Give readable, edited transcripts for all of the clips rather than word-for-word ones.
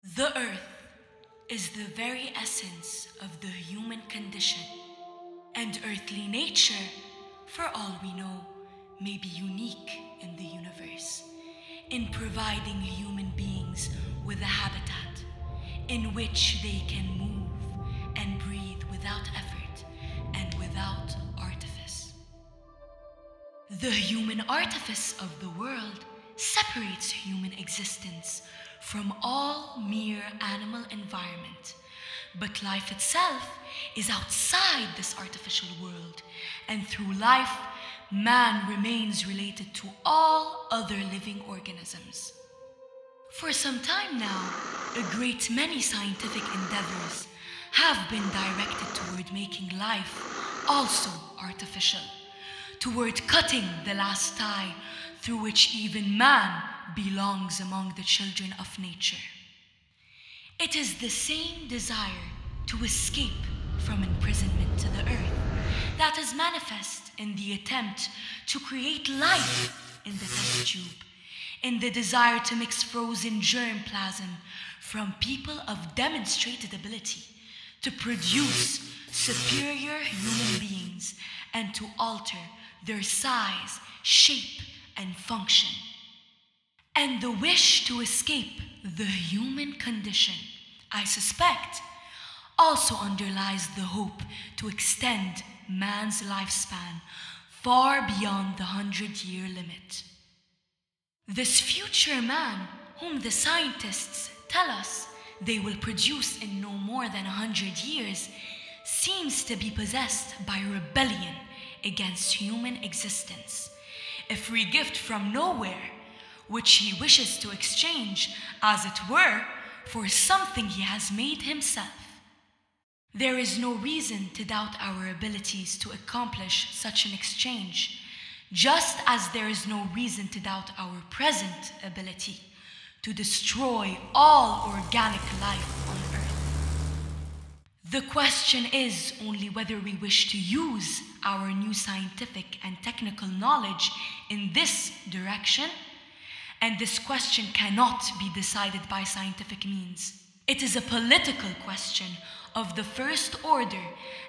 The earth is the very essence of the human condition, and earthly nature, for all we know, may be unique in the universe, in providing human beings with a habitat in which they can move and breathe without effort and without artifice. The human artifice of the world separates human existence from all mere animal environment, but life itself is outside this artificial world, and through life, man remains related to all other living organisms. For some time now, a great many scientific endeavors have been directed toward making life also artificial, toward cutting the last tie through which even man belongs among the children of nature. It is the same desire to escape from imprisonment to the earth that is manifest in the attempt to create life in the test tube, in the desire to mix frozen germplasm from people of demonstrated ability to produce superior human beings and to alter their size, shape, and function. And the wish to escape the human condition, I suspect, also underlies the hope to extend man's lifespan far beyond the 100-year limit. This future man, whom the scientists tell us they will produce in no more than 100 years, seems to be possessed by rebellion against human existence, a free gift from nowhere, which he wishes to exchange, as it were, for something he has made himself. There is no reason to doubt our abilities to accomplish such an exchange, just as there is no reason to doubt our present ability to destroy all organic life on Earth. The question is only whether we wish to use our new scientific and technical knowledge in this direction, and this question cannot be decided by scientific means. It is a political question of the first order,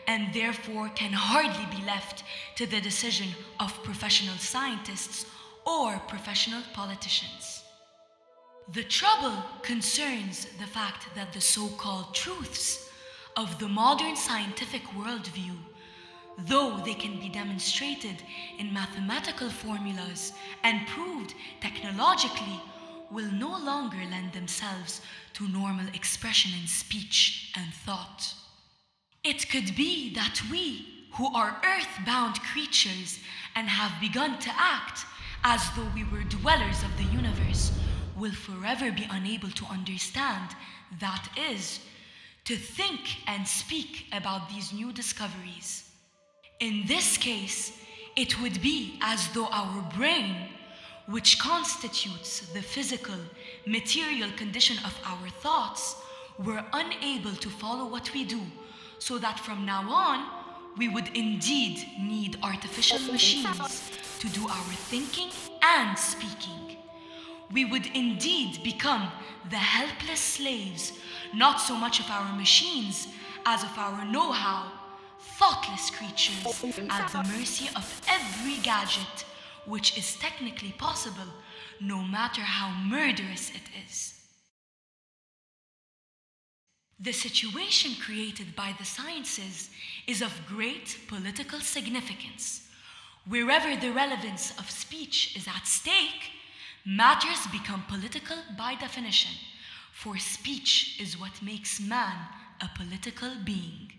and therefore can hardly be left to the decision of professional scientists or professional politicians. The trouble concerns the fact that the so-called truths of the modern scientific worldview, though they can be demonstrated in mathematical formulas and proved technologically, will no longer lend themselves to normal expression in speech and thought. It could be that we, who are earth-bound creatures and have begun to act as though we were dwellers of the universe, will forever be unable to understand, that is, to think and speak about these new discoveries. In this case, it would be as though our brain, which constitutes the physical, material condition of our thoughts, were unable to follow what we do, so that from now on, we would indeed need artificial machines to do our thinking and speaking. We would indeed become the helpless slaves, not so much of our machines as of our know-how, thoughtless creatures at the mercy of every gadget, which is technically possible, no matter how murderous it is. The situation created by the sciences is of great political significance. Wherever the relevance of speech is at stake, matters become political by definition, for speech is what makes man a political being.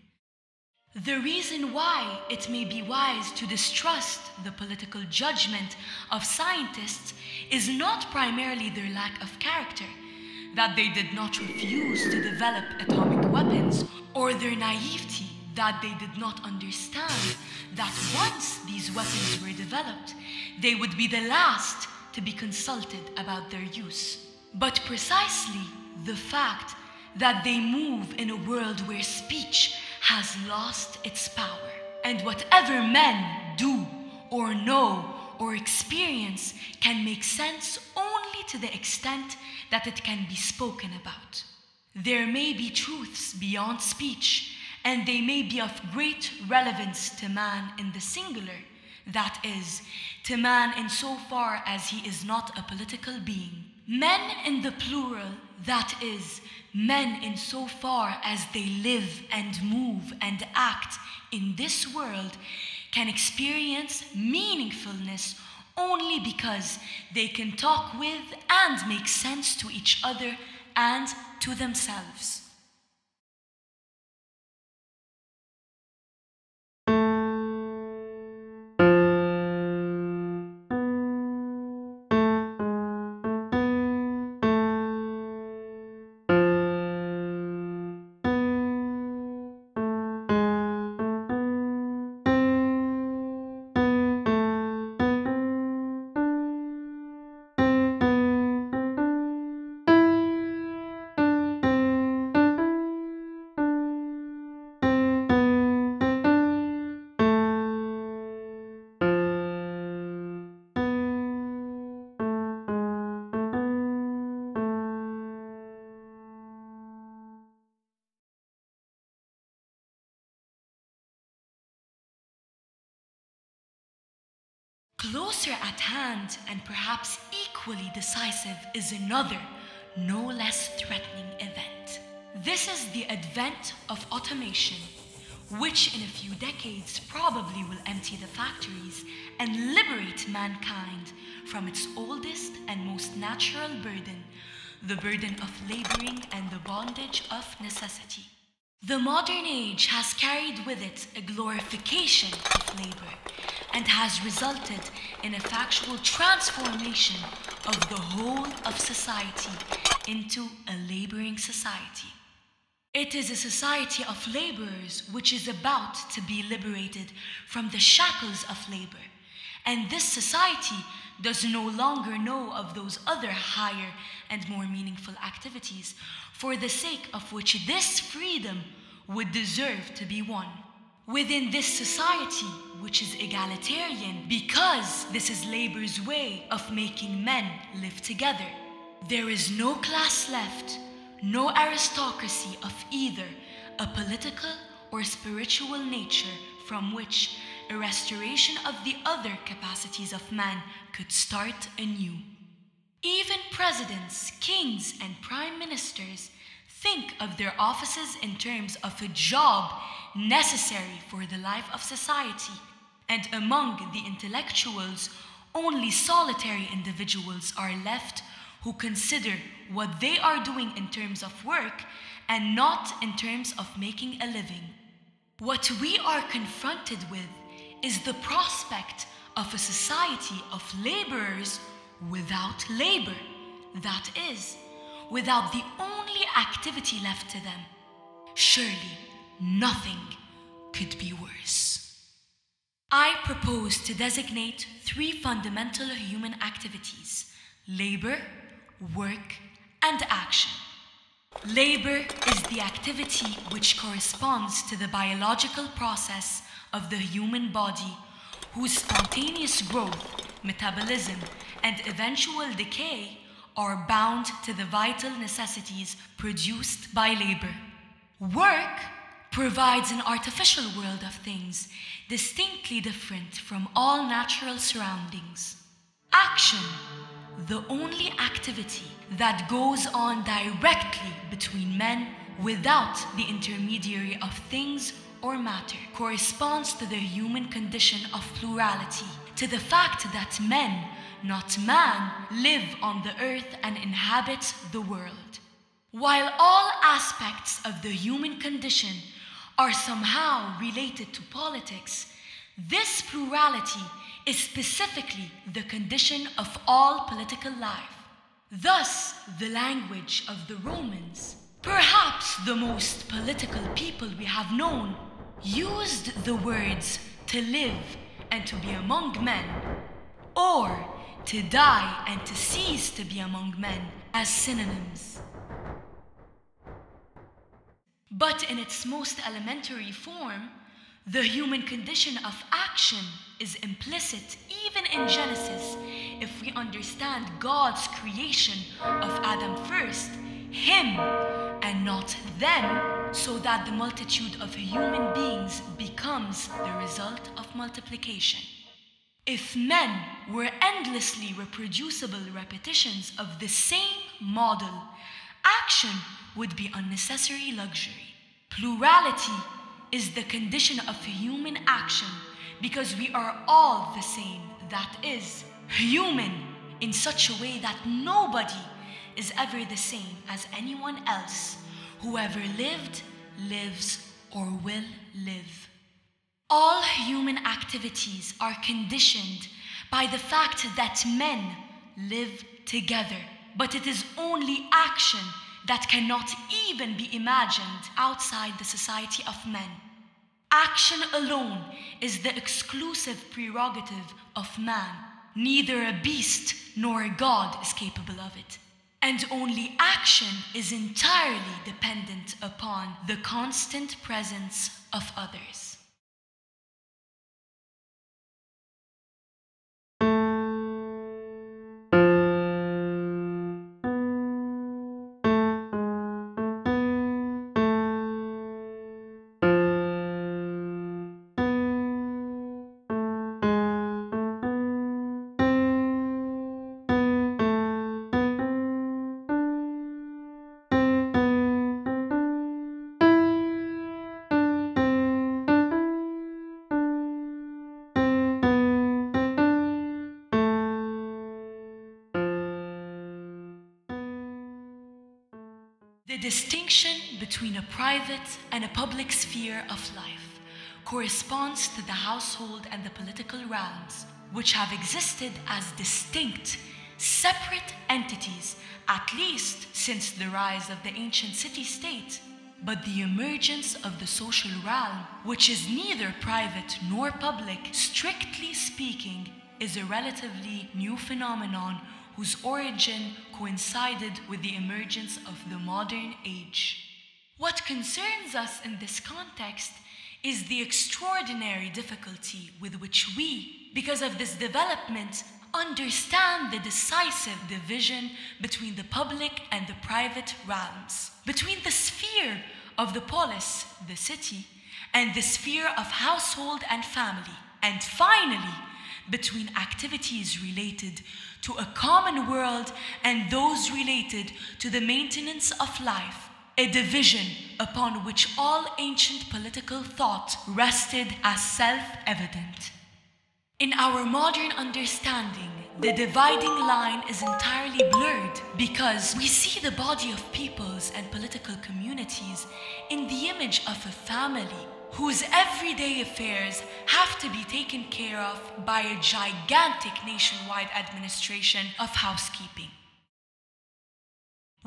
The reason why it may be wise to distrust the political judgment of scientists is not primarily their lack of character, that they did not refuse to develop atomic weapons, or their naivety, that they did not understand that once these weapons were developed, they would be the last to be consulted about their use, but precisely the fact that they move in a world where speech has lost its power, and whatever men do or know or experience can make sense only to the extent that it can be spoken about. There may be truths beyond speech, and they may be of great relevance to man in the singular, that is, to man insofar as he is not a political being. Men in the plural, that is, men insofar as they live and move and act in this world, can experience meaningfulness only because they can talk with and make sense to each other and to themselves. Closer at hand, and perhaps equally decisive, is another, no less threatening event. This is the advent of automation, which in a few decades probably will empty the factories and liberate mankind from its oldest and most natural burden, the burden of laboring and the bondage of necessity. The modern age has carried with it a glorification of labor, and has resulted in a factual transformation of the whole of society into a laboring society. It is a society of laborers which is about to be liberated from the shackles of labor, and this society does no longer know of those other higher and more meaningful activities, for the sake of which this freedom would deserve to be won. Within this society, which is egalitarian, because this is labor's way of making men live together, there is no class left, no aristocracy of either a political or spiritual nature from which a restoration of the other capacities of man could start anew. Even presidents, kings, and prime ministers think of their offices in terms of a job necessary for the life of society, and among the intellectuals, only solitary individuals are left who consider what they are doing in terms of work and not in terms of making a living. What we are confronted with is the prospect of a society of laborers without labor, that is, without the only activity left to them. Surely nothing could be worse. I propose to designate 3 fundamental human activities: labor, work, and action. Labor is the activity which corresponds to the biological process of the human body, whose spontaneous growth, metabolism, and eventual decay are bound to the vital necessities produced by labor. Work provides an artificial world of things, distinctly different from all natural surroundings. Action, the only activity that goes on directly between men without the intermediary of things or matter, corresponds to the human condition of plurality, to the fact that men, not man, live on the earth and inhabit the world. While all aspects of the human condition are somehow related to politics, this plurality is specifically the condition of all political life. Thus, the language of the Romans, perhaps the most political people we have known, used the words to live and to be among men, or to die and to cease to be among men, as synonyms. But in its most elementary form, the human condition of action is implicit even in Genesis if we understand God's creation of Adam first, him, and and not then, so that the multitude of human beings becomes the result of multiplication. If men were endlessly reproducible repetitions of the same model, action would be unnecessary luxury. Plurality is the condition of human action because we are all the same, that is, human in such a way that nobody is ever the same as anyone else, whoever lived, lives, or will live. All human activities are conditioned by the fact that men live together, but it is only action that cannot even be imagined outside the society of men. Action alone is the exclusive prerogative of man. Neither a beast nor a god is capable of it. And only action is entirely dependent upon the constant presence of others. The distinction between a private and a public sphere of life corresponds to the household and the political realms, which have existed as distinct, separate entities, at least since the rise of the ancient city-state. But the emergence of the social realm, which is neither private nor public, strictly speaking, is a relatively new phenomenon whose origin coincided with the emergence of the modern age. What concerns us in this context is the extraordinary difficulty with which we, because of this development, understand the decisive division between the public and the private realms, between the sphere of the polis, the city, and the sphere of household and family, and finally, between activities related to a common world and those related to the maintenance of life, a division upon which all ancient political thought rested as self-evident. In our modern understanding, the dividing line is entirely blurred because we see the body of peoples and political communities in the image of a family whose everyday affairs have to be taken care of by a gigantic nationwide administration of housekeeping.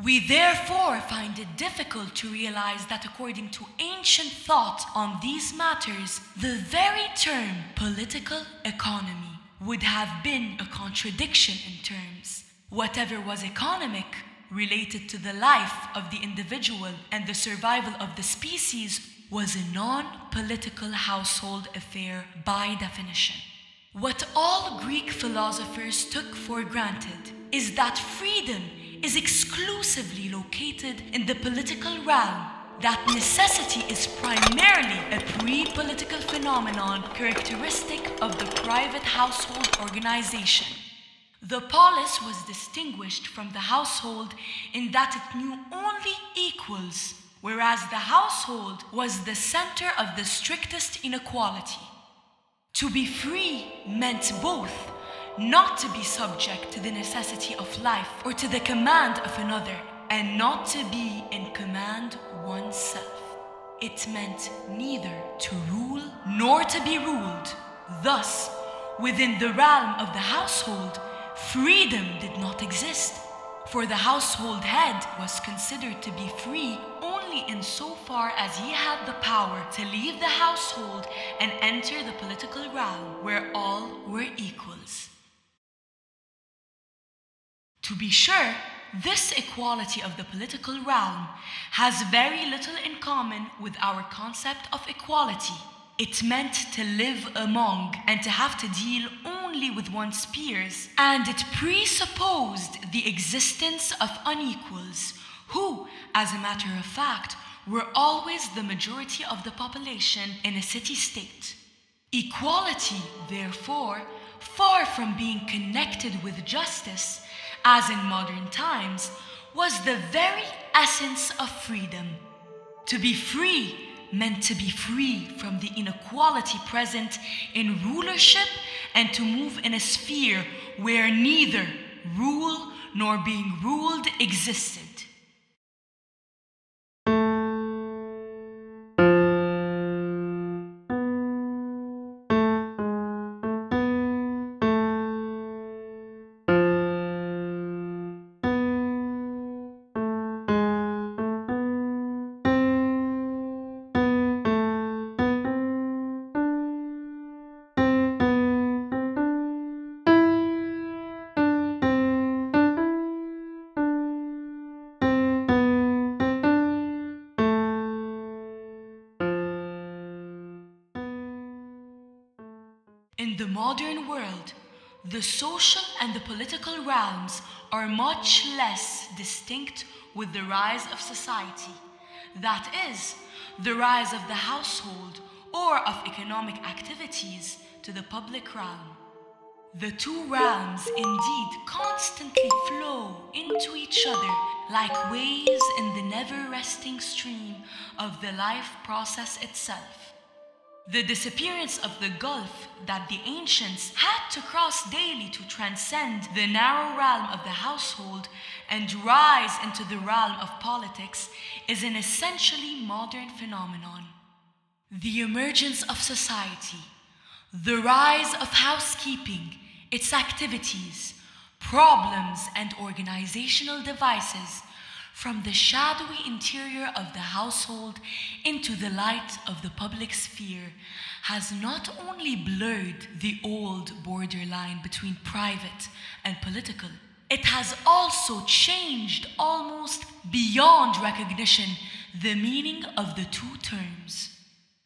We therefore find it difficult to realize that according to ancient thought on these matters, the very term political economy would have been a contradiction in terms. Whatever was economic, related to the life of the individual and the survival of the species, was a non-political household affair by definition. What all Greek philosophers took for granted is that freedom is exclusively located in the political realm, that necessity is primarily a pre-political phenomenon characteristic of the private household organization. The polis was distinguished from the household in that it knew only equals, whereas the household was the center of the strictest inequality. To be free meant both not to be subject to the necessity of life or to the command of another, and not to be in command oneself. It meant neither to rule nor to be ruled. Thus, within the realm of the household, freedom did not exist, for the household head was considered to be free only insofar as he had the power to leave the household and enter the political realm, where all were equals. To be sure, this equality of the political realm has very little in common with our concept of equality. It meant to live among and to have to deal only with one's peers, and it presupposed the existence of unequals who, as a matter of fact, were always the majority of the population in a city-state. Equality, therefore, far from being connected with justice, as in modern times, was the very essence of freedom. To be free meant to be free from the inequality present in rulership and to move in a sphere where neither rule nor being ruled existed. In the modern world, the social and the political realms are much less distinct with the rise of society. That is, the rise of the household or of economic activities to the public realm. The two realms indeed constantly flow into each other like waves in the never-resting stream of the life process itself. The disappearance of the gulf that the ancients had to cross daily to transcend the narrow realm of the household and rise into the realm of politics is an essentially modern phenomenon. The emergence of society, the rise of housekeeping, its activities, problems, and organizational devices from the shadowy interior of the household into the light of the public sphere has not only blurred the old borderline between private and political, it has also changed almost beyond recognition the meaning of the two terms.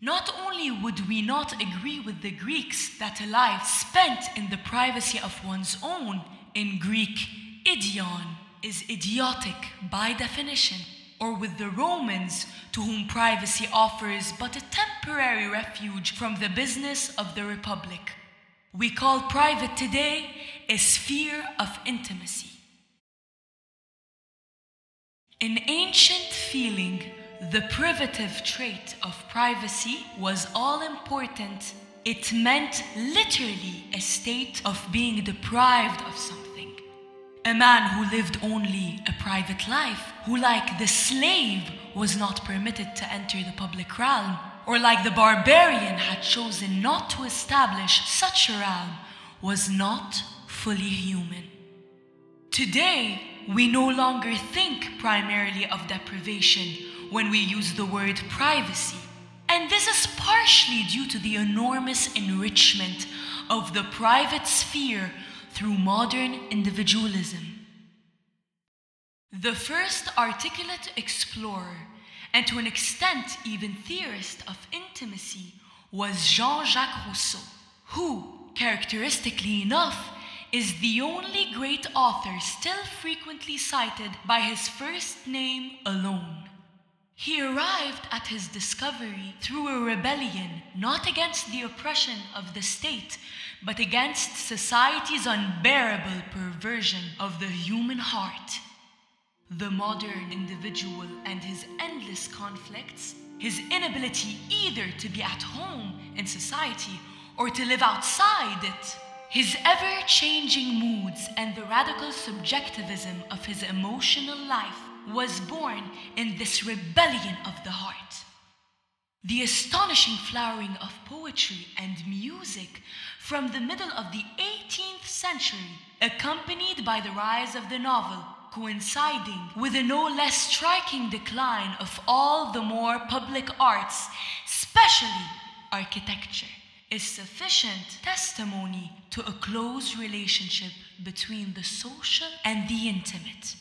Not only would we not agree with the Greeks that a life spent in the privacy of one's own, in Greek, idion, is idiotic by definition, or with the Romans, to whom privacy offers but a temporary refuge from the business of the Republic. We call private today a sphere of intimacy. In ancient feeling, the privative trait of privacy was all important. It meant literally a state of being deprived of something. A man who lived only a private life, who like the slave was not permitted to enter the public realm, or like the barbarian had chosen not to establish such a realm, was not fully human. Today, we no longer think primarily of deprivation when we use the word privacy, and this is partially due to the enormous enrichment of the private sphere through modern individualism. The first articulate explorer, and to an extent even theorist of intimacy, was Jean-Jacques Rousseau, who, characteristically enough, is the only great author still frequently cited by his first name alone. He arrived at his discovery through a rebellion not against the oppression of the state, but against society's unbearable perversion of the human heart. The modern individual and his endless conflicts, his inability either to be at home in society or to live outside it, his ever-changing moods and the radical subjectivism of his emotional life was born in this rebellion of the heart. The astonishing flowering of poetry and music from the middle of the 18th century, accompanied by the rise of the novel, coinciding with a no less striking decline of all the more public arts, especially architecture, is sufficient testimony to a close relationship between the social and the intimate.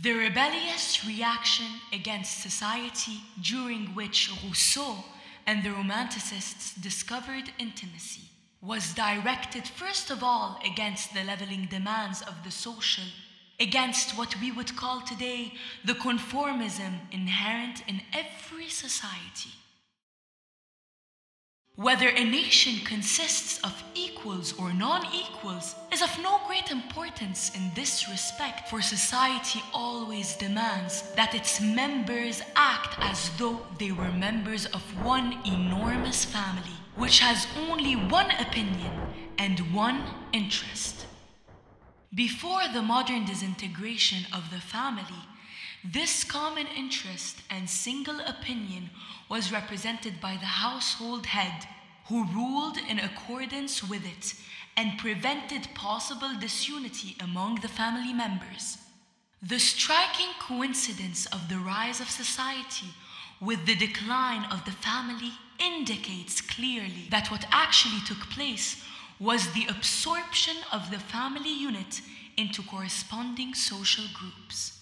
The rebellious reaction against society during which Rousseau and the Romanticists discovered intimacy was directed first of all against the leveling demands of the social, against what we would call today the conformism inherent in every society. Whether a nation consists of equals or non-equals is of no great importance in this respect, for society always demands that its members act as though they were members of one enormous family, which has only one opinion and one interest. Before the modern disintegration of the family, this common interest and single opinion was represented by the household head, who ruled in accordance with it and prevented possible disunity among the family members. The striking coincidence of the rise of society with the decline of the family indicates clearly that what actually took place was the absorption of the family unit into corresponding social groups.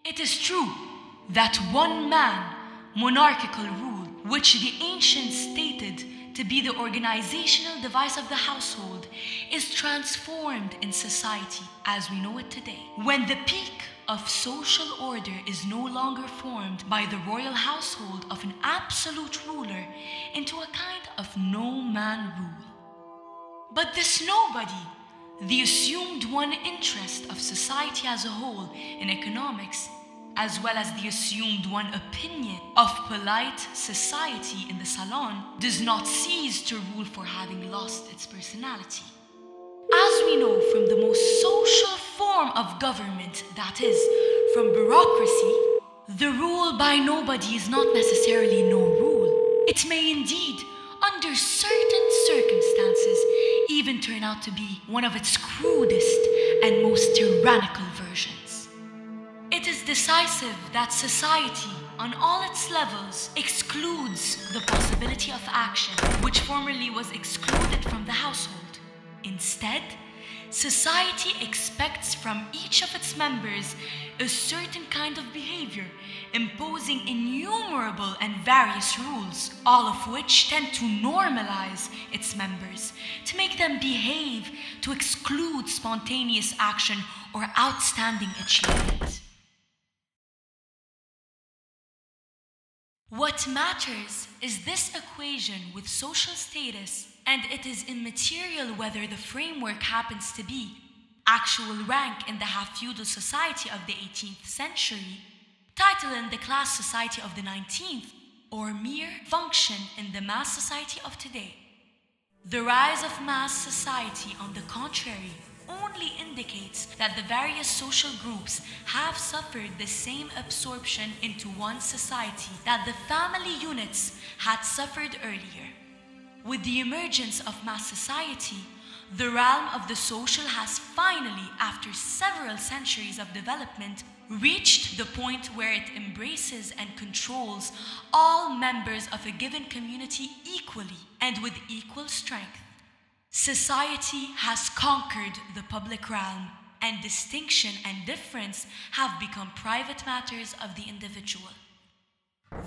It is true that one man monarchical rule, which the ancients stated to be the organizational device of the household, is transformed in society as we know it today. When the peak of social order is no longer formed by the royal household of an absolute ruler into a kind of no-man rule. But this nobody, the assumed one interest of society as a whole in economics, as well as the assumed one opinion of polite society in the salon, does not cease to rule for having lost its personality. As we know from the most social form of government, that is, from bureaucracy, the rule by nobody is not necessarily no rule. It may indeed, under certain circumstances, even turn out to be one of its crudest and most tyrannical versions. It is decisive that society, on all its levels, excludes the possibility of action, which formerly was excluded from the household. Instead, society expects from each of its members a certain kind of behavior, imposing innumerable and various rules, all of which tend to normalize its members, to make them behave, to exclude spontaneous action or outstanding achievement. What matters is this equation with social status, and it is immaterial whether the framework happens to be actual rank in the half-feudal society of the 18th century, title in the class society of the 19th, or mere function in the mass society of today. The rise of mass society, on the contrary, only indicates that the various social groups have suffered the same absorption into one society that the family units had suffered earlier. With the emergence of mass society, the realm of the social has finally, after several centuries of development, reached the point where it embraces and controls all members of a given community equally and with equal strength. Society has conquered the public realm, and distinction and difference have become private matters of the individual.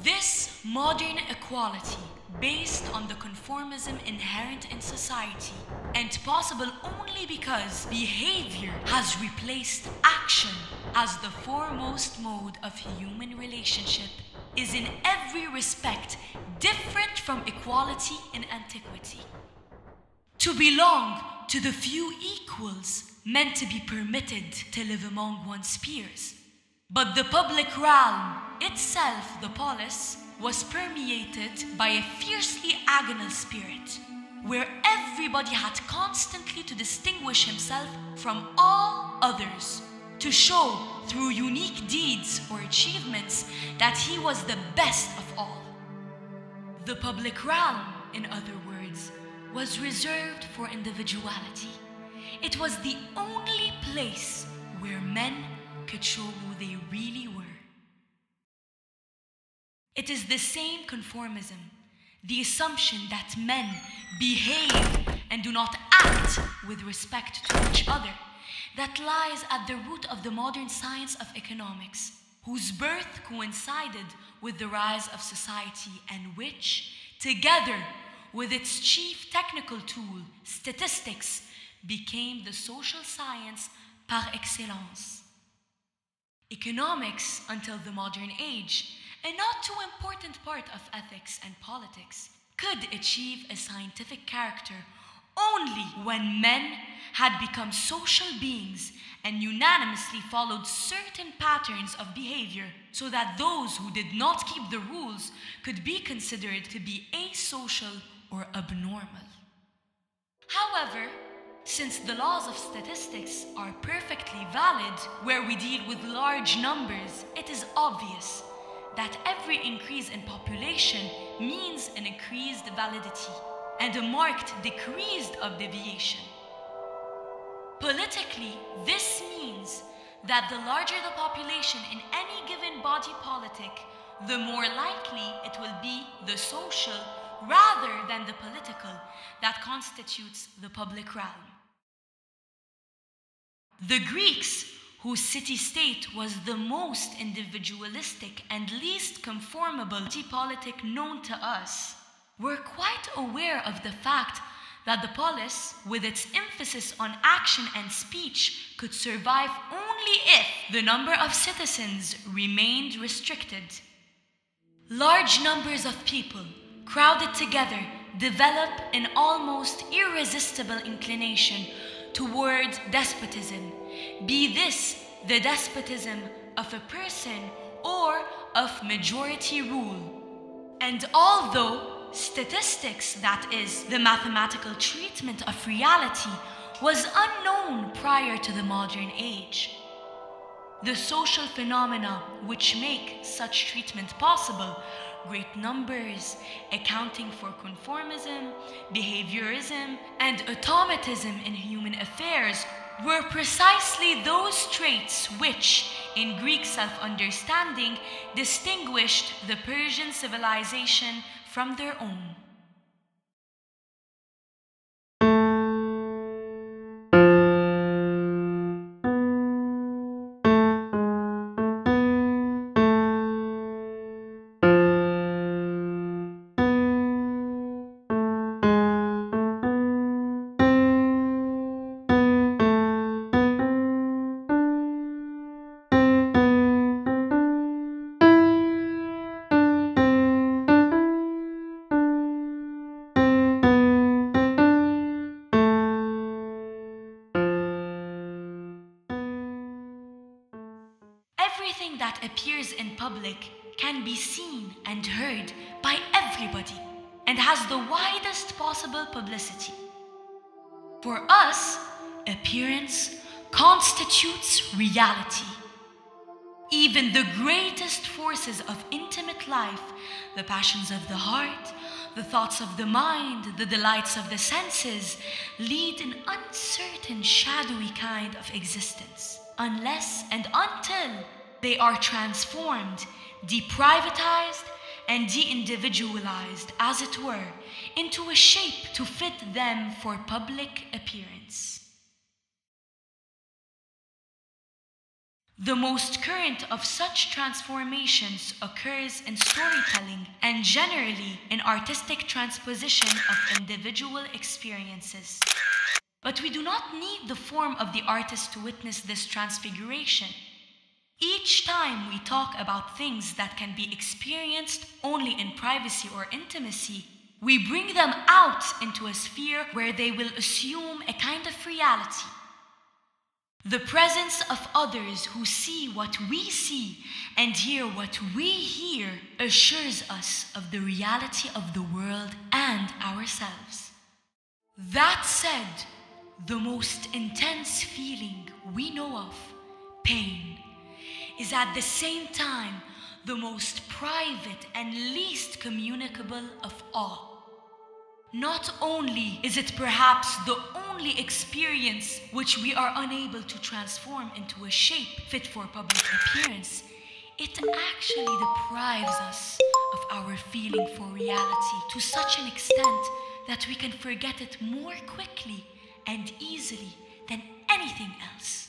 This modern equality, based on the conformism inherent in society, and possible only because behavior has replaced action as the foremost mode of human relationship, is in every respect different from equality in antiquity. To belong to the few equals meant to be permitted to live among one's peers. But the public realm itself, the polis, was permeated by a fiercely agonal spirit, where everybody had constantly to distinguish himself from all others, to show through unique deeds or achievements that he was the best of all. The public realm, in other words, was reserved for individuality. It was the only place where men could show who they really were. It is the same conformism, the assumption that men behave and do not act with respect to each other, that lies at the root of the modern science of economics, whose birth coincided with the rise of society and which, together with its chief technical tool, statistics, became the social science par excellence. Economics, until the modern age, a not too important part of ethics and politics, could achieve a scientific character only when men had become social beings and unanimously followed certain patterns of behavior, so that those who did not keep the rules could be considered to be asocial or abnormal. However, since the laws of statistics are perfectly valid where we deal with large numbers, it is obvious that every increase in population means an increased validity and a marked decrease of deviation. Politically, this means that the larger the population in any given body politic, the more likely it will be the social rather than the political that constitutes the public realm. The Greeks, whose city-state was the most individualistic and least conformable politic known to us, were quite aware of the fact that the polis, with its emphasis on action and speech, could survive only if the number of citizens remained restricted. Large numbers of people, crowded together, develop an almost irresistible inclination toward despotism, be this the despotism of a person or of majority rule. And although statistics, that is, the mathematical treatment of reality, was unknown prior to the modern age, the social phenomena which make such treatment possible, great numbers, accounting for conformism, behaviorism, and automatism in human affairs, were precisely those traits which, in Greek self-understanding, distinguished the Persian civilization from their own. Everything that appears in public can be seen and heard by everybody and has the widest possible publicity. For us, appearance constitutes reality. Even the greatest forces of intimate life, the passions of the heart, the thoughts of the mind, the delights of the senses, lead an uncertain, shadowy kind of existence, unless and until they are transformed, deprivatized, and de-individualized, as it were, into a shape to fit them for public appearance. The most current of such transformations occurs in storytelling and generally in artistic transposition of individual experiences. But we do not need the form of the artist to witness this transfiguration. Each time we talk about things that can be experienced only in privacy or intimacy, we bring them out into a sphere where they will assume a kind of reality. The presence of others who see what we see and hear what we hear assures us of the reality of the world and ourselves. That said, the most intense feeling we know of, pain is at the same time the most private and least communicable of all. Not only is it perhaps the only experience which we are unable to transform into a shape fit for public appearance, it actually deprives us of our feeling for reality to such an extent that we can forget it more quickly and easily than anything else.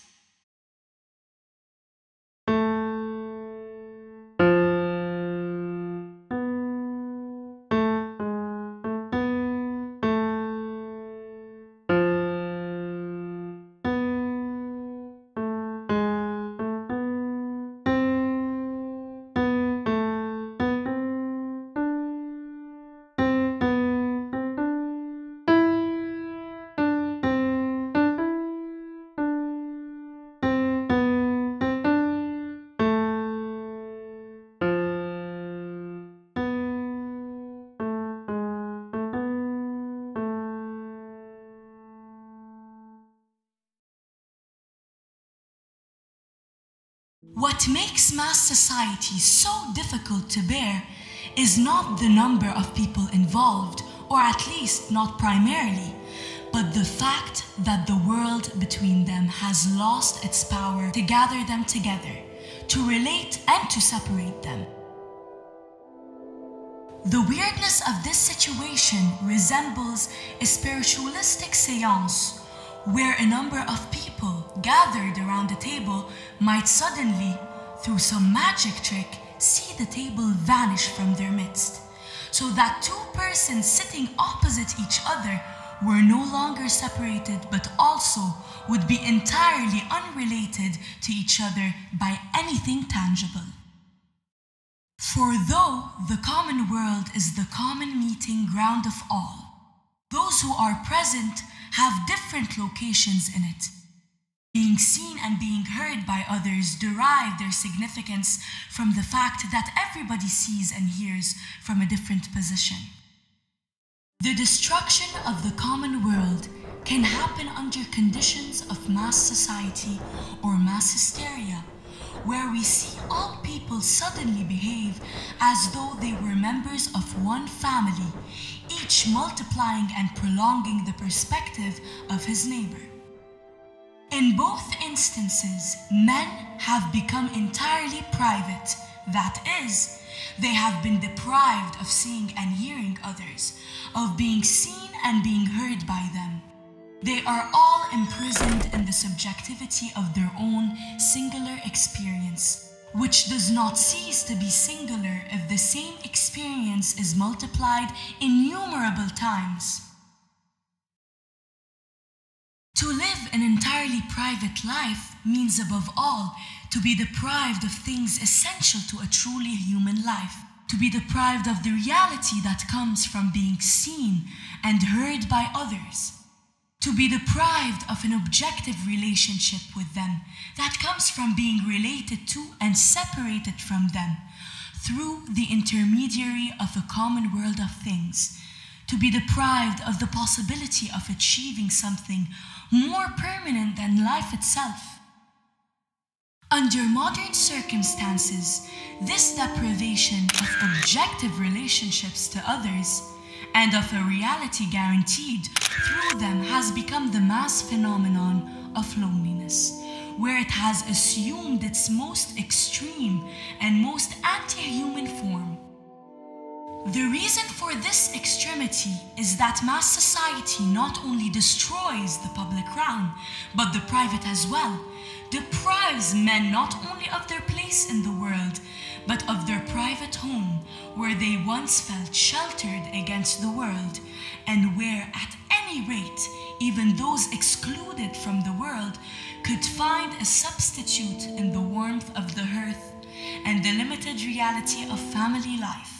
What makes mass society so difficult to bear is not the number of people involved, or at least not primarily, but the fact that the world between them has lost its power to gather them together, to relate and to separate them. The weirdness of this situation resembles a spiritualistic seance, where a number of people gathered around a table might suddenly, through some magic trick, see the table vanish from their midst, so that two persons sitting opposite each other were no longer separated but also would be entirely unrelated to each other by anything tangible. For though the common world is the common meeting ground of all, those who are present have different locations in it. Being seen and being heard by others derive their significance from the fact that everybody sees and hears from a different position. The destruction of the common world can happen under conditions of mass society or mass hysteria, where we see all people suddenly behave as though they were members of one family, each multiplying and prolonging the perspective of his neighbor. In both instances, men have become entirely private. That is, they have been deprived of seeing and hearing others, of being seen and being heard by them. They are all imprisoned in the subjectivity of their own singular experience, which does not cease to be singular if the same experience is multiplied innumerable times. To live an entirely private life means above all to be deprived of things essential to a truly human life, to be deprived of the reality that comes from being seen and heard by others, to be deprived of an objective relationship with them that comes from being related to and separated from them through the intermediary of a common world of things, to be deprived of the possibility of achieving something more permanent than life itself. Under modern circumstances, this deprivation of objective relationships to others and of a reality guaranteed through them has become the mass phenomenon of loneliness, where it has assumed its most extreme and most anti-human form. The reason for this extremity is that mass society not only destroys the public realm, but the private as well, deprives men not only of their place in the world, but of their private home, where they once felt sheltered against the world, and where, at any rate, even those excluded from the world could find a substitute in the warmth of the hearth and the limited reality of family life.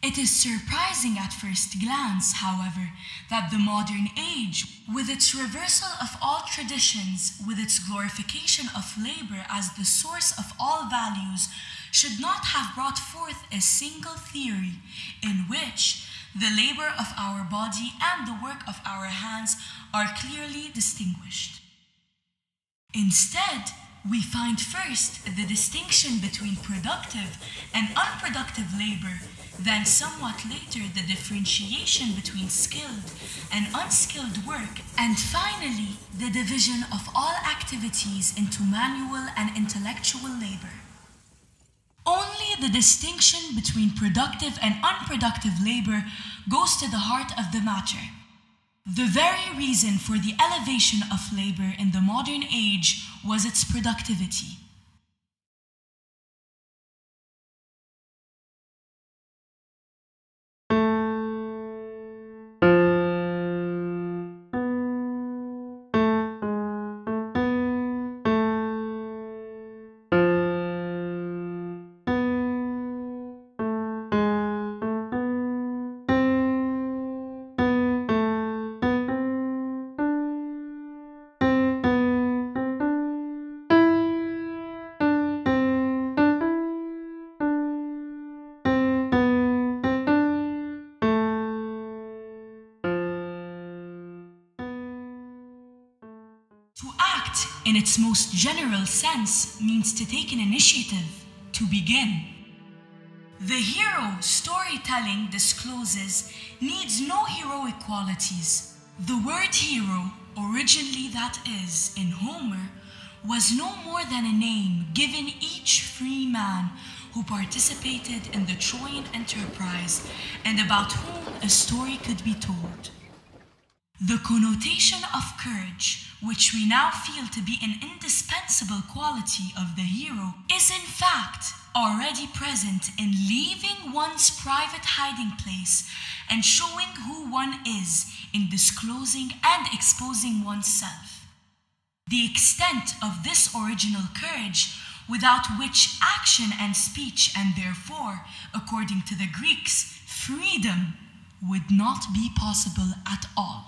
It is surprising at first glance, however, that the modern age, with its reversal of all traditions, with its glorification of labor as the source of all values, should not have brought forth a single theory in which the labor of our body and the work of our hands are clearly distinguished. Instead, we find first the distinction between productive and unproductive labor, then somewhat later the differentiation between skilled and unskilled work, and finally the division of all activities into manual and intellectual labor. Only the distinction between productive and unproductive labor goes to the heart of the matter. The very reason for the elevation of labor in the modern age was its productivity. To act, in its most general sense, means to take an initiative, to begin. The hero storytelling discloses needs no heroic qualities. The word hero, originally that is, in Homer, was no more than a name given each free man who participated in the Trojan enterprise and about whom a story could be told. The connotation of courage, which we now feel to be an indispensable quality of the hero, is in fact already present in leaving one's private hiding place and showing who one is in disclosing and exposing oneself. The extent of this original courage, without which action and speech, and therefore, according to the Greeks, freedom, would not be possible at all.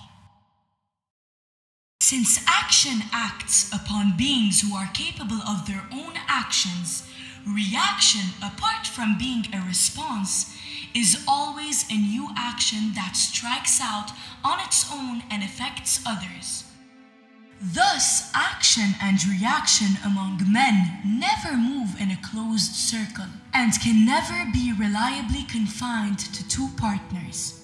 Since action acts upon beings who are capable of their own actions, reaction, apart from being a response, is always a new action that strikes out on its own and affects others. Thus, action and reaction among men never move in a closed circle and can never be reliably confined to two partners.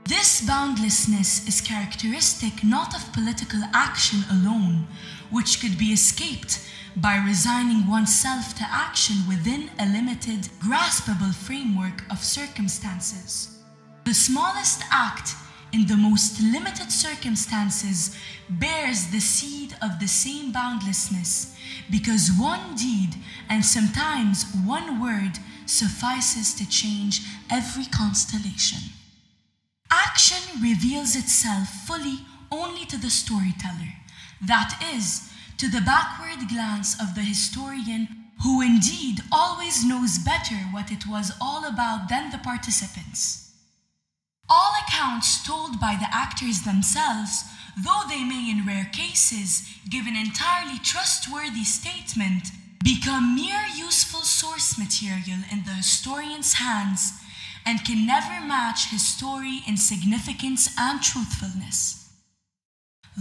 This boundlessness is characteristic not of political action alone, which could be escaped by resigning oneself to action within a limited, graspable framework of circumstances. The smallest act in the most limited circumstances bears the seed of the same boundlessness, because one deed and sometimes one word suffices to change every constellation. Action reveals itself fully only to the storyteller, that is, to the backward glance of the historian, who indeed always knows better what it was all about than the participants. All accounts told by the actors themselves, though they may in rare cases give an entirely trustworthy statement, become mere useful source material in the historian's hands and can never match his story in significance and truthfulness.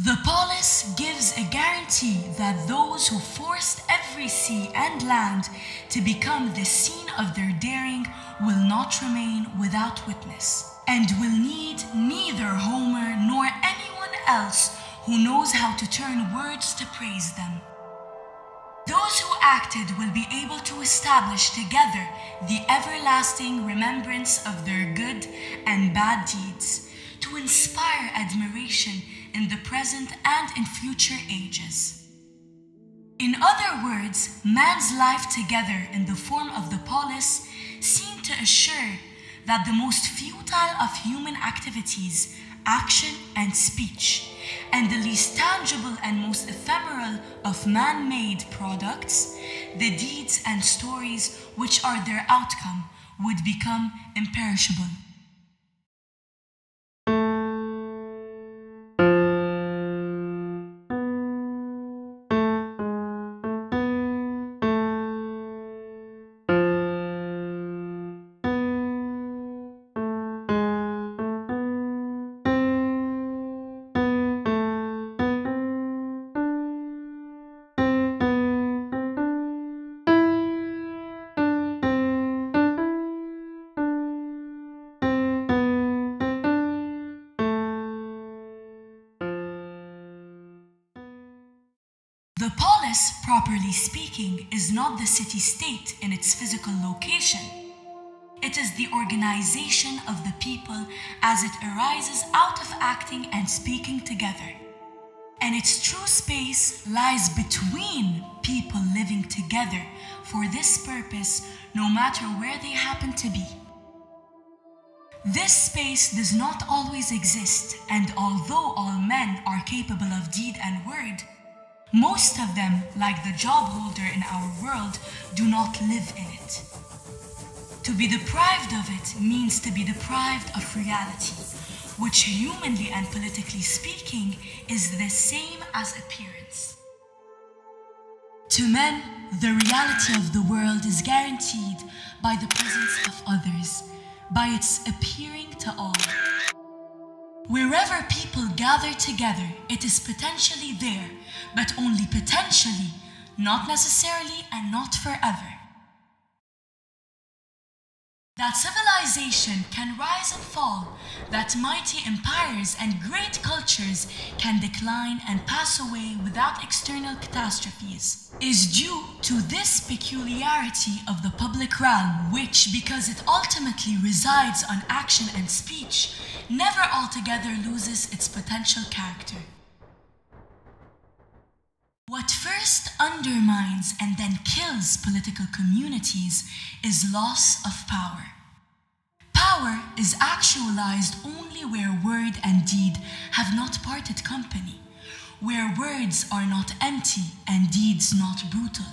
The polis gives a guarantee that those who forced every sea and land to become the scene of their daring will not remain without witness, and will need neither Homer nor anyone else who knows how to turn words to praise them. Those who acted will be able to establish together the everlasting remembrance of their good and bad deeds, to inspire admiration in the present and in future ages. In other words, man's life together in the form of the polis seem to assure that the most futile of human activities, action and speech, and the least tangible and most ephemeral of man-made products, the deeds and stories which are their outcome, would become imperishable. polis, properly speaking, is not the city-state in its physical location. It is the organization of the people as it arises out of acting and speaking together. And its true space lies between people living together for this purpose, no matter where they happen to be. This space does not always exist, and although all men are capable of deed and word, most of them, like the job holder in our world, do not live in it. To be deprived of it means to be deprived of reality, which humanly and politically speaking is the same as appearance. To men, the reality of the world is guaranteed by the presence of others, by its appearing to all. Wherever people gather together, it is potentially there, but only potentially, not necessarily and not forever. That civilization can rise and fall, that mighty empires and great cultures can decline and pass away without external catastrophes, is due to this peculiarity of the public realm, which, because it ultimately resides on action and speech, never altogether loses its potential character. What first undermines and then kills political communities is loss of power. Power is actualized only where word and deed have not parted company, where words are not empty and deeds not brutal,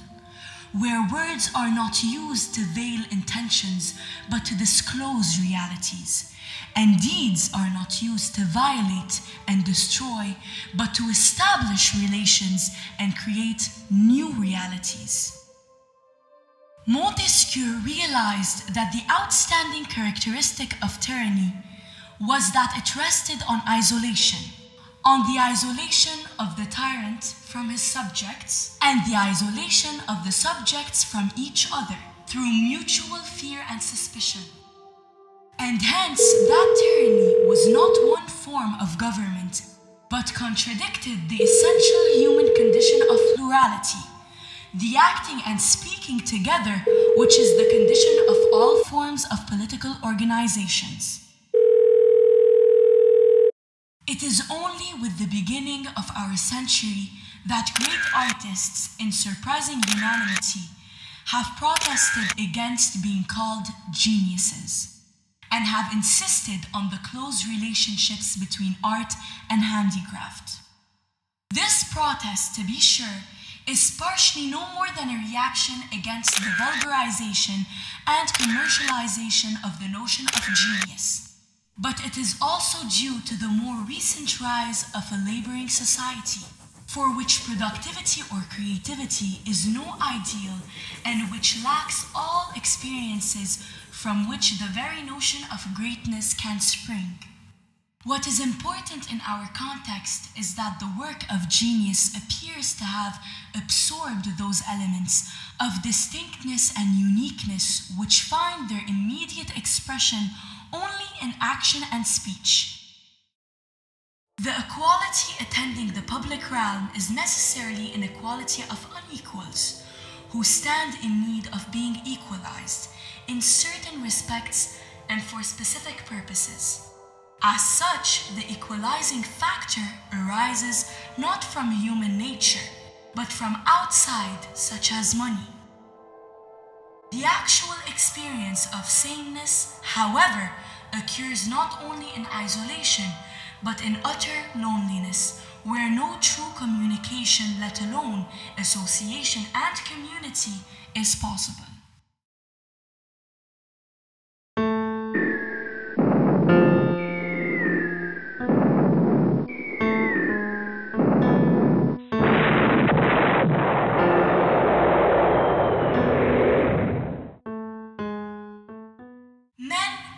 where words are not used to veil intentions but to disclose realities, and deeds are not used to violate and destroy, but to establish relations and create new realities. Montesquieu realized that the outstanding characteristic of tyranny was that it rested on isolation, on the isolation of the tyrant from his subjects, and the isolation of the subjects from each other through mutual fear and suspicion. And hence, that tyranny was not one form of government, but contradicted the essential human condition of plurality, the acting and speaking together, which is the condition of all forms of political organizations. It is only with the beginning of our century that great artists, in surprising unanimity, have protested against being called geniuses, and have insisted on the close relationships between art and handicraft. This protest, to be sure, is partially no more than a reaction against the vulgarization and commercialization of the notion of genius. But it is also due to the more recent rise of a laboring society, for which productivity or creativity is no ideal and which lacks all experiences from which the very notion of greatness can spring. What is important in our context is that the work of genius appears to have absorbed those elements of distinctness and uniqueness which find their immediate expression only in action and speech. The equality attending the public realm is necessarily an equality of unequals, who stand in need of being equalized in certain respects and for specific purposes. As such, the equalizing factor arises not from human nature, but from outside, such as money. The actual experience of sameness, however, occurs not only in isolation, but in utter loneliness, where no true communication, let alone association and community, is possible.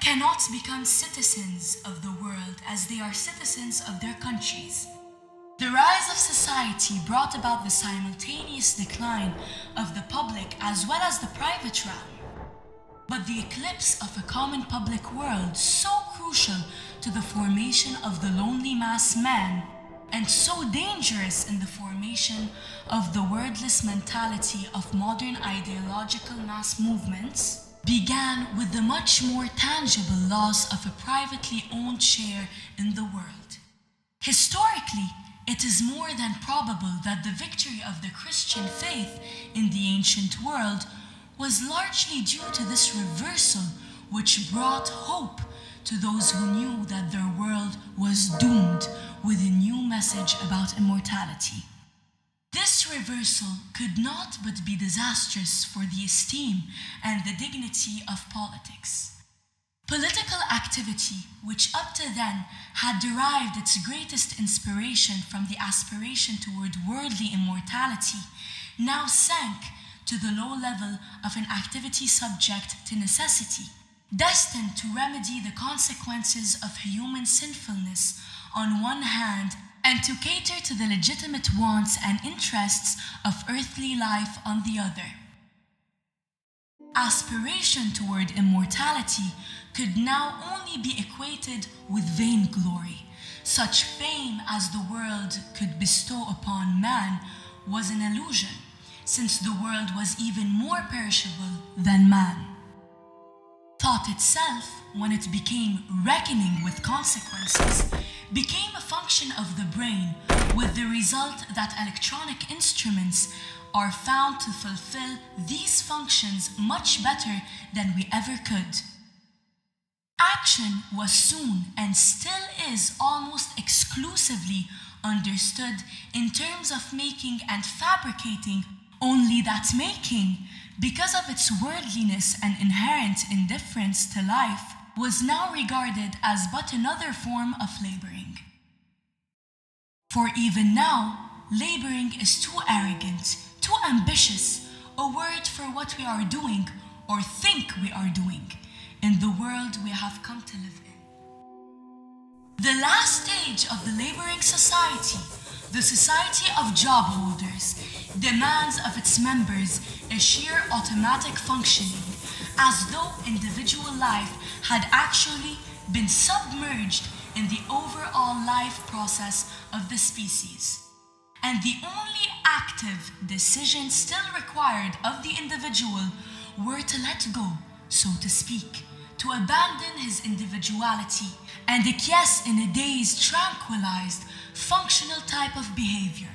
Cannot become citizens of the world as they are citizens of their countries. The rise of society brought about the simultaneous decline of the public as well as the private realm. But the eclipse of a common public world, so crucial to the formation of the lonely mass man, and so dangerous in the formation of the wordless mentality of modern ideological mass movements, began with the much more tangible loss of a privately owned share in the world. Historically, it is more than probable that the victory of the Christian faith in the ancient world was largely due to this reversal, which brought hope to those who knew that their world was doomed with a new message about immortality. This reversal could not but be disastrous for the esteem and the dignity of politics. Political activity, which up to then had derived its greatest inspiration from the aspiration toward worldly immortality, now sank to the low level of an activity subject to necessity, destined to remedy the consequences of human sinfulness on one hand, and to cater to the legitimate wants and interests of earthly life on the other. Aspiration toward immortality could now only be equated with vainglory. Such fame as the world could bestow upon man was an illusion, since the world was even more perishable than man. Thought itself, when it became reckoning with consequences, became a function of the brain, with the result that electronic instruments are found to fulfill these functions much better than we ever could. Action was soon, and still is, almost exclusively understood in terms of making and fabricating, only that making, because of its worldliness and inherent indifference to life, was now regarded as but another form of laboring. For even now, laboring is too arrogant, too ambitious, a word for what we are doing or think we are doing in the world we have come to live in. The last stage of the laboring society, the society of job holders, demands of its members a sheer automatic functioning, as though individual life had actually been submerged in the overall life process of the species. And the only active decisions still required of the individual were to let go, so to speak, to abandon his individuality and acquiesce in a dazed, tranquilized, functional type of behavior.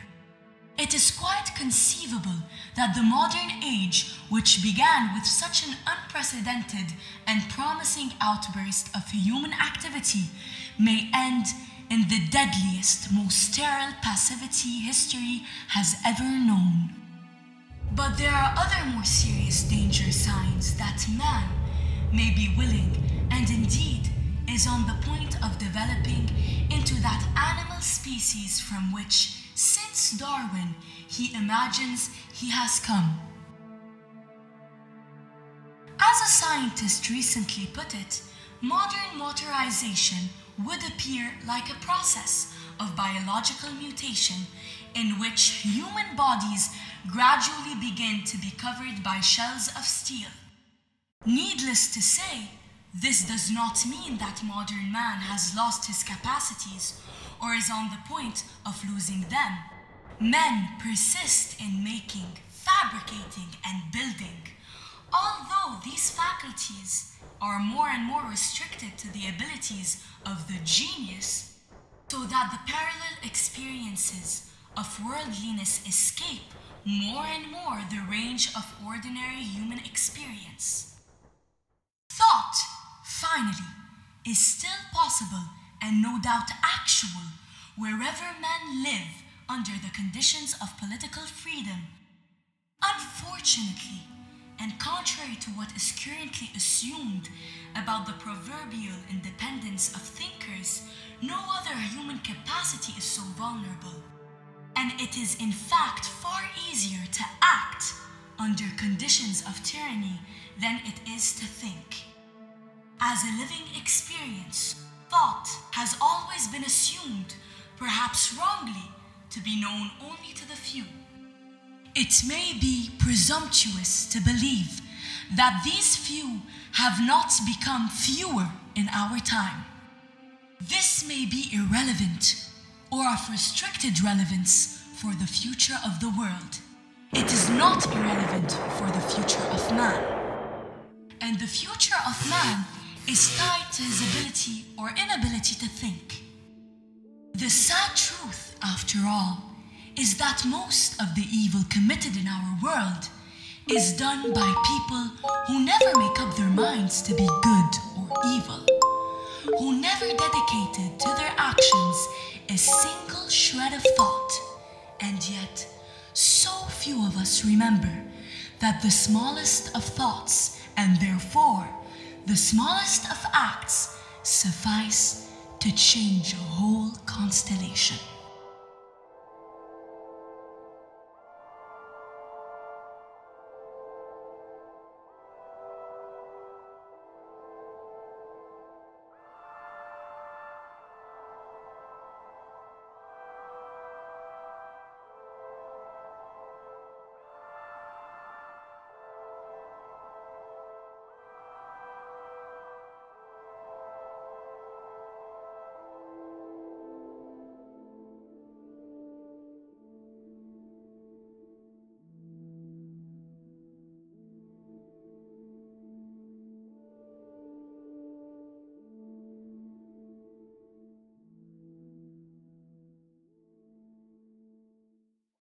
It is quite conceivable that the modern age, which began with such an unprecedented and promising outburst of human activity, may end in the deadliest, most sterile passivity history has ever known. But there are other more serious danger signs that man may be willing, and indeed is on the point of developing, into that animal species from which, since Darwin, he imagines he has come. As a scientist recently put it, modern motorization would appear like a process of biological mutation in which human bodies gradually begin to be covered by shells of steel. Needless to say, this does not mean that modern man has lost his capacities or is on the point of losing them. Men persist in making, fabricating, and building, although these faculties are more and more restricted to the abilities of the genius, so that the parallel experiences of worldliness escape more and more the range of ordinary human experience. Thought, finally, is still possible and no doubt actual wherever men live under the conditions of political freedom. Unfortunately, and contrary to what is currently assumed about the proverbial independence of thinkers, no other human capacity is so vulnerable. And it is in fact far easier to act under conditions of tyranny than it is to think. As a living experience, thought has always been assumed, perhaps wrongly, to be known only to the few. It may be presumptuous to believe that these few have not become fewer in our time. This may be irrelevant, or of restricted relevance for the future of the world. It is not irrelevant for the future of man. And the future of man is tied to his ability or inability to think. The sad truth, after all, is that most of the evil committed in our world is done by people who never make up their minds to be good or evil, who never dedicated to their actions a single shred of thought, and yet so few of us remember that the smallest of thoughts, and therefore the smallest of acts, suffice to change a whole constellation.